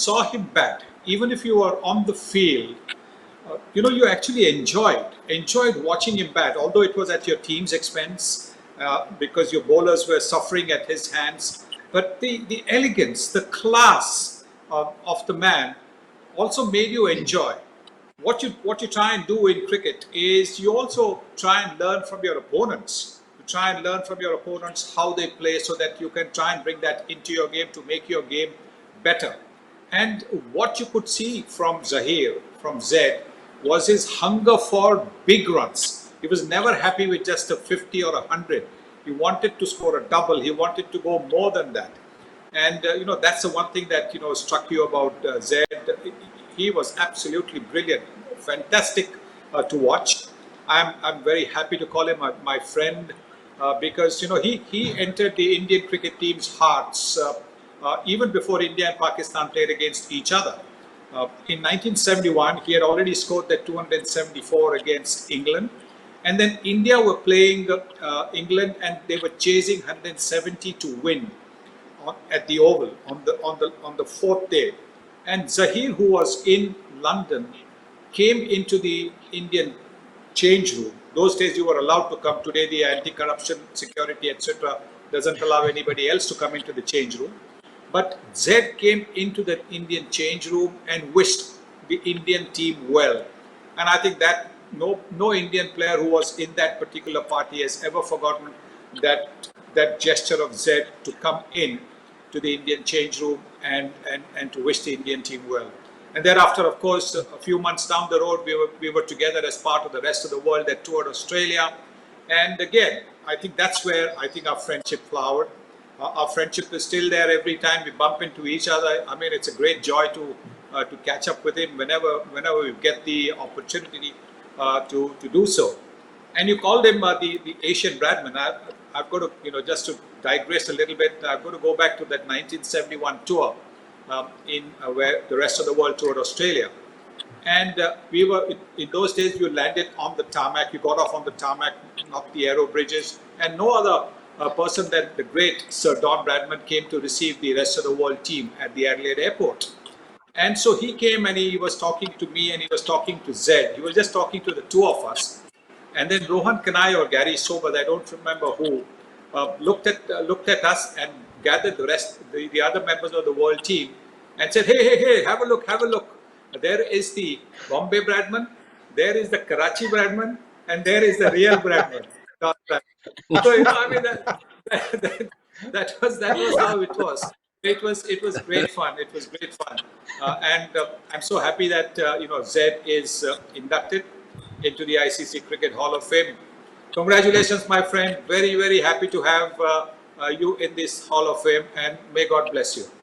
saw him bat, even if you were on the field, you actually enjoyed watching him bat, although it was at your team's expense because your bowlers were suffering at his hands. But the elegance, the class of the man also made you enjoy. What you try and do in cricket is you also try and learn from your opponents. You try and learn from your opponents how they play so that you can try and bring that into your game to make your game better. And what you could see from Zaheer, from Zed, was his hunger for big runs. He was never happy with just a 50 or 100. He wanted to score a double. He wanted to go more than that. And that's the one thing that struck you about Zed. He was absolutely brilliant, fantastic to watch. I'm very happy to call him my friend because he entered the Indian cricket team's hearts even before India and Pakistan played against each other. In 1971, he had already scored that 274 against England, and then India were playing England, and they were chasing 170 to win at the Oval on the fourth day. And Zaheer, who was in London, came into the Indian change room. Those days you were allowed to come. Today the anti-corruption, security, etc. doesn't allow anybody else to come into the change room. But Zed came into the Indian change room and wished the Indian team well. And I think that no Indian player who was in that particular party has ever forgotten that gesture of Zed to come in to the Indian change room and to wish the Indian team well. And thereafter, of course, a few months down the road, we were together as part of the rest of the world that toured Australia. And again, I think that's where I think our friendship flowered. Our friendship is still there every time we bump into each other. I mean, it's a great joy to catch up with him whenever we get the opportunity to do so. And you called him the Asian Bradman. I've got to, just to digress a little bit, I've got to go back to that 1971 tour where the rest of the world toured Australia. And we were, in those days, you landed on the tarmac, you got off on the tarmac, not the aero bridges, and no other person than the great Sir Don Bradman came to receive the rest of the world team at the Adelaide airport. And so he came and he was talking to me and he was talking to Zed. He was just talking to the two of us. And then Rohan Kanai or Gary Sobers, I don't remember who, looked at us and gathered the other members of the world team and said, hey, have a look. There is the Bombay Bradman, there is the Karachi Bradman, and there is the real Bradman. So, I mean, that was how it was. It was great fun. It was great fun. And I'm so happy that, Zed is inducted into the ICC Cricket Hall of Fame. Congratulations, my friend. Very, very happy to have you in this Hall of Fame, and may God bless you.